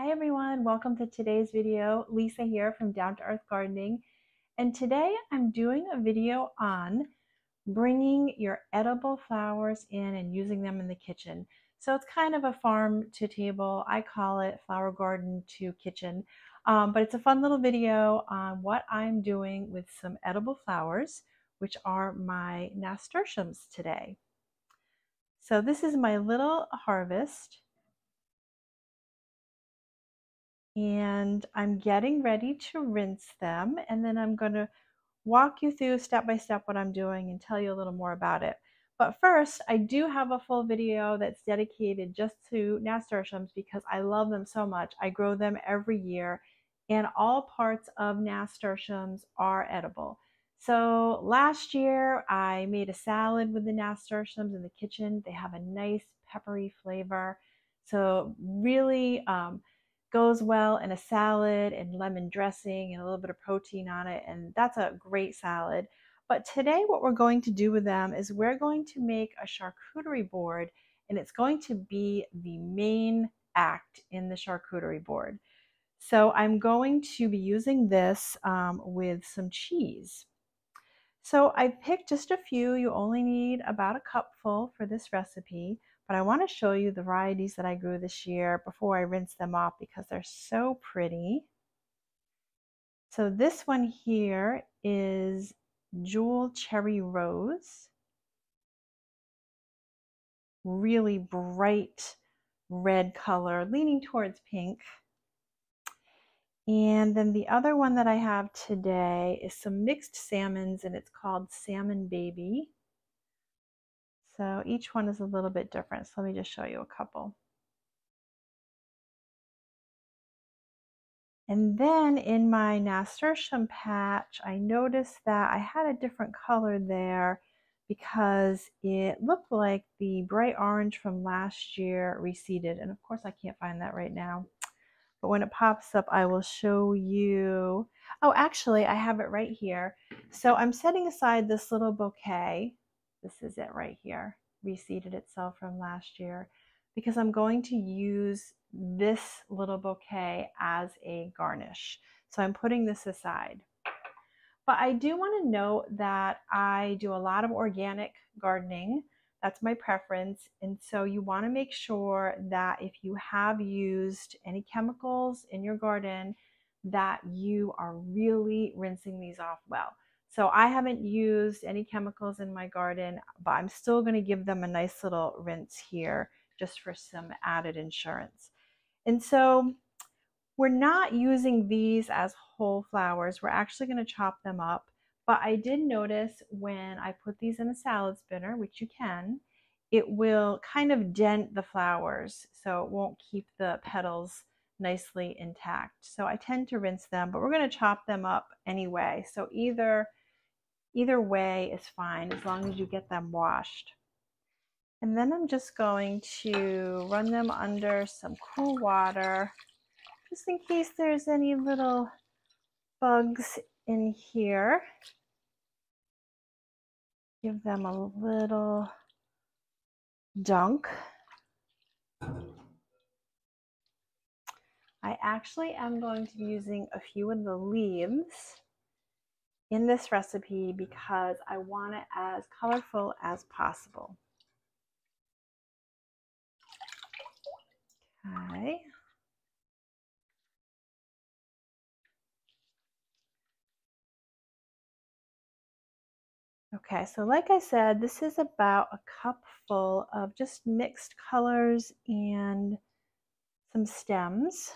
Hi everyone, welcome to today's video. Lisa here from Down to Earth Gardening, and today I'm doing a video on bringing your edible flowers in and using them in the kitchen. So it's kind of a farm to table. I call it flower garden to kitchen, but it's a fun little video on what I'm doing with some edible flowers, which are my nasturtiums today. So this is my little harvest. And I'm getting ready to rinse them, and then I'm going to walk you through step by step what I'm doing and tell you a little more about it. But first, I do have a full video that's dedicated just to nasturtiums because I love them so much. I grow them every year, and all parts of nasturtiums are edible. So last year I made a salad with the nasturtiums in the kitchen. They have a nice peppery flavor, so really goes well in a salad and lemon dressing and a little bit of protein on it, and that's a great salad. But today what we're going to do with them is we're going to make a charcuterie board, and it's going to be the main act in the charcuterie board. So I'm going to be using this with some cheese. So I picked just a few. You only need about a cupful for this recipe, but I want to show you the varieties that I grew this year before I rinse them off because they're so pretty. So this one here is Jewel Cherry Rose. Really bright red color, leaning towards pink. And then the other one that I have today is some mixed salmons, and it's called Salmon Baby. So each one is a little bit different. So let me just show you a couple. And then in my nasturtium patch, I noticed that I had a different color there because it looked like the bright orange from last year receded. And of course, I can't find that right now. But when it pops up, I will show you. Oh, actually, I have it right here. So I'm setting aside this little bouquet. This is it right here. Reseeded itself from last year because I'm going to use this little bouquet as a garnish. So I'm putting this aside. But I do want to note that I do a lot of organic gardening. That's my preference. And so you want to make sure that if you have used any chemicals in your garden, that you are really rinsing these off well. So I haven't used any chemicals in my garden, but I'm still going to give them a nice little rinse here just for some added insurance. And so we're not using these as whole flowers. We're actually going to chop them up. But I did notice when I put these in a salad spinner, which you can, it will kind of dent the flowers, so it won't keep the petals nicely intact. So I tend to rinse them, but we're going to chop them up anyway. So either way is fine as long as you get them washed. And then I'm just going to run them under some cool water, just in case there's any little bugs in here. Give them a little dunk. I actually am going to be using a few of the leaves in this recipe because I want it as colorful as possible. Okay. Okay, so like I said, this is about a cup full of just mixed colors and some stems.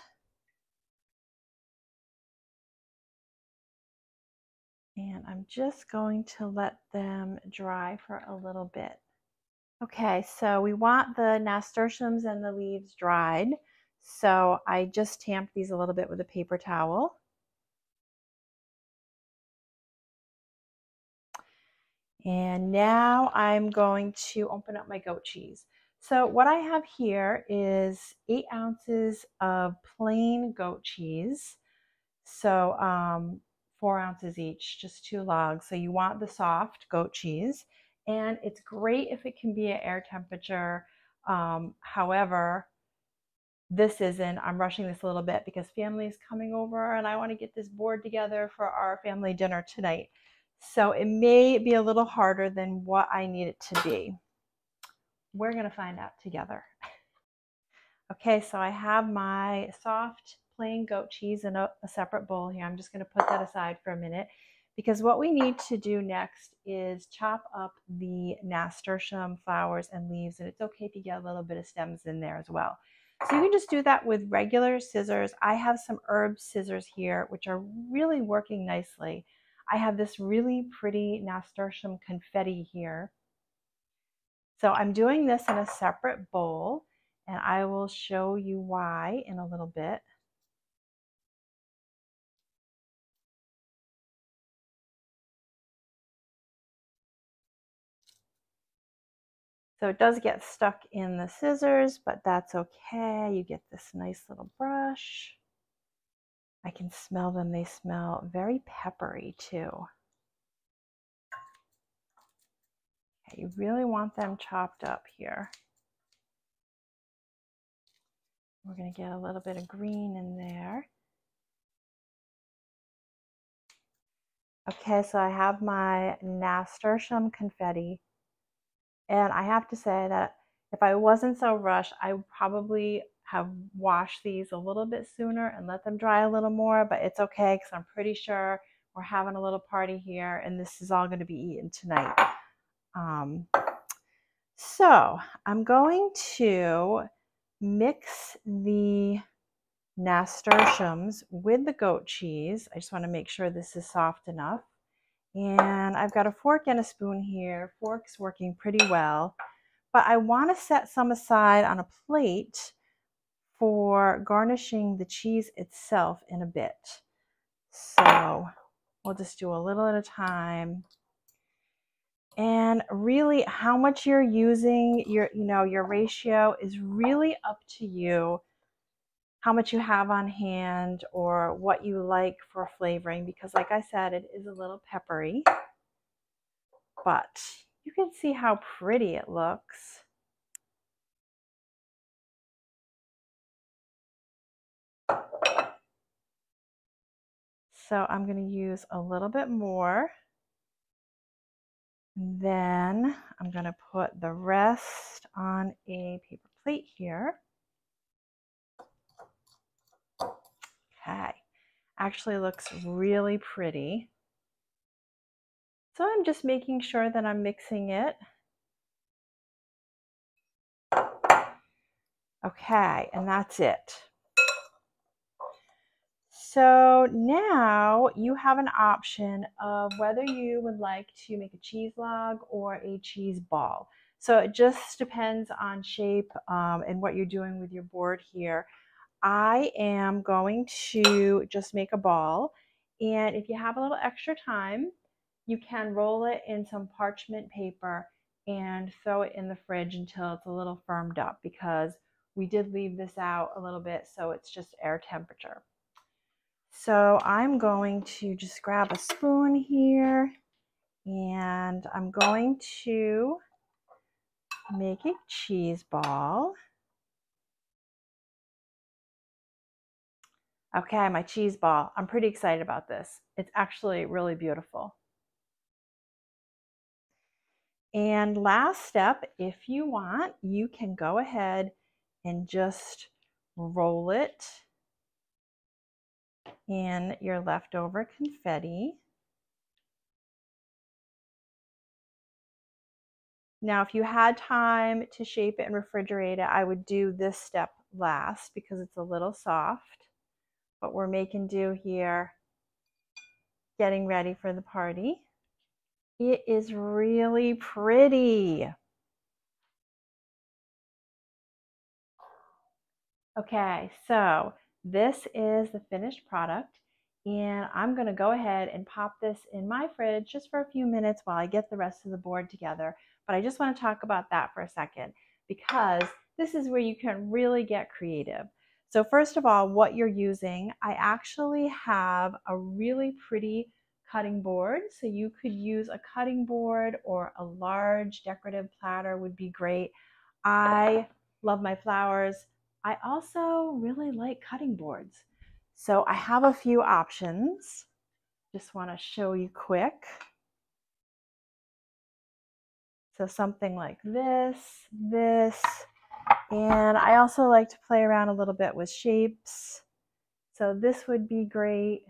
And I'm just going to let them dry for a little bit. Okay, so we want the nasturtiums and the leaves dried. So I just tamped these a little bit with a paper towel. And now I'm going to open up my goat cheese. So what I have here is 8 ounces of plain goat cheese. So 4 ounces each, just 2 logs. So you want the soft goat cheese. And it's great if it can be at air temperature. However, This isn't. I'm rushing this a little bit because family is coming over and I want to get this board together for our family dinner tonight. So it may be a little harder than what I need it to be. We're going to find out together. Okay, so I have my soft plain goat cheese in a separate bowl here. I'm just going to put that aside for a minute because what we need to do next is chop up the nasturtium flowers and leaves, and it's okay if you get a little bit of stems in there as well. So you can just do that with regular scissors. I have some herb scissors here, which are really working nicely. I have this really pretty nasturtium confetti here. So I'm doing this in a separate bowl, and I will show you why in a little bit. So it does get stuck in the scissors, but that's okay. You get this nice little brush. I can smell them. They smell very peppery too. Okay, you really want them chopped up here. We're going to get a little bit of green in there. Okay, so I have my nasturtium confetti. And I have to say that if I wasn't so rushed, I would probably have washed these a little bit sooner and let them dry a little more, but it's okay because I'm pretty sure we're having a little party here and this is all going to be eaten tonight. So I'm going to mix the nasturtiums with the goat cheese. I just want to make sure this is soft enough. And I've got a fork and a spoon here. Fork's working pretty well. But I want to set some aside on a plate for garnishing the cheese itself in a bit. So we'll just do a little at a time. And really how much you're using, your ratio is really up to you. How much you have on hand or what you like for flavoring, because like I said, it is a little peppery, but you can see how pretty it looks. So I'm going to use a little bit more. Then I'm going to put the rest on a paper plate here. Okay, actually looks really pretty. So I'm just making sure that I'm mixing it. Okay, and that's it. So now you have an option of whether you would like to make a cheese log or a cheese ball. So it just depends on shape and what you're doing with your board here. I am going to just make a ball, and if you have a little extra time, you can roll it in some parchment paper and throw it in the fridge until it's a little firmed up, because we did leave this out a little bit, so it's just air temperature. So I'm going to just grab a spoon here, and I'm going to make a cheese ball. Okay, my cheese ball. I'm pretty excited about this. It's actually really beautiful. And last step, if you want, you can go ahead and just roll it in your leftover confetti. Now, if you had time to shape it and refrigerate it, I would do this step last because it's a little soft. But we're making do here, getting ready for the party. It is really pretty. Okay, so this is the finished product, and I'm going to go ahead and pop this in my fridge just for a few minutes while I get the rest of the board together. But I just want to talk about that for a second, because this is where you can really get creative. So first of all, what you're using, I actually have a really pretty cutting board. So you could use a cutting board, or a large decorative platter would be great. I love my flowers. I also really like cutting boards. So I have a few options. Just want to show you quick. So something like this, and I also like to play around a little bit with shapes. So this would be great.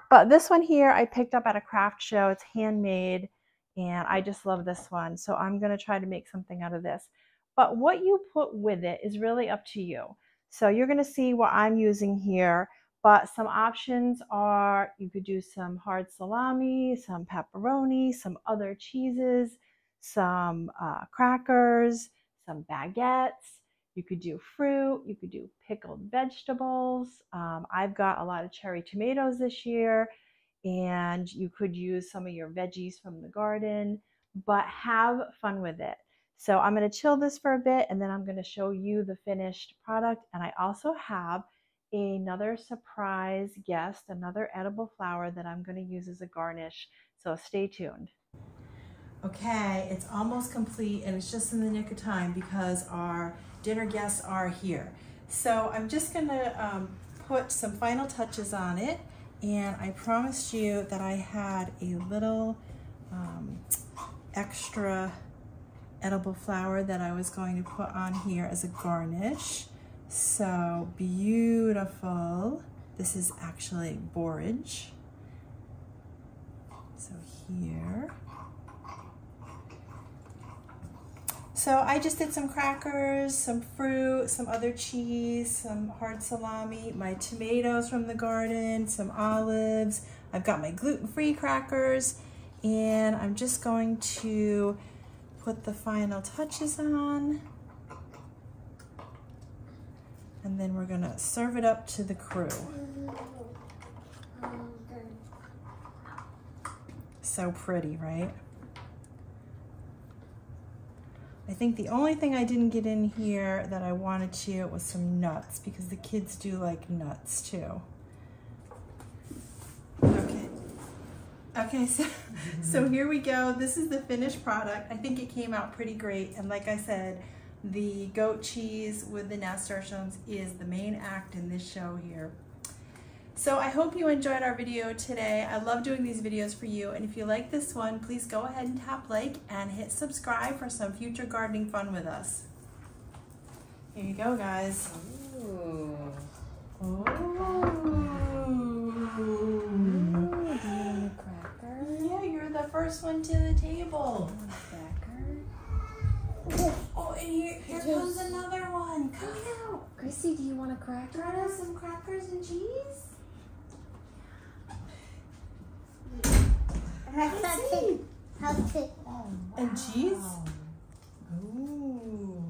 But this one here I picked up at a craft show. It's handmade and I just love this one. So I'm going to try to make something out of this. But what you put with it is really up to you. So you're going to see what I'm using here. But some options are you could do some hard salami, some pepperoni, some other cheeses, some crackers, some baguettes. You could do fruit, you could do pickled vegetables. I've got a lot of cherry tomatoes this year, and you could use some of your veggies from the garden, but have fun with it. So I'm going to chill this for a bit, and then I'm going to show you the finished product. And I also have another surprise guest, another edible flower that I'm going to use as a garnish. So stay tuned. Okay, it's almost complete and it's just in the nick of time because our dinner guests are here. So I'm just gonna put some final touches on it, and I promised you that I had a little extra edible flower that I was going to put on here as a garnish. So beautiful. This is actually borage. So here. So I just did some crackers, some fruit, some other cheese, some hard salami, my tomatoes from the garden, some olives. I've got my gluten-free crackers, and I'm just going to put the final touches on. And then we're gonna serve it up to the crew. So pretty, right? I think the only thing I didn't get in here that I wanted to was some nuts, because the kids do like nuts too. Okay, so here we go. This is the finished product. I think it came out pretty great. And like I said, the goat cheese with the nasturtiums is the main act in this show here. So I hope you enjoyed our video today. I love doing these videos for you, and if you like this one, please go ahead and tap like and hit subscribe for some future gardening fun with us. Here you go, guys. Ooh. Ooh. Cracker? Yeah, you're the first one to the table. Cracker. Oh, and here comes another one. Come out. Chrissy, do you want a cracker? Try out some crackers and cheese? Have to. And cheese? Ooh.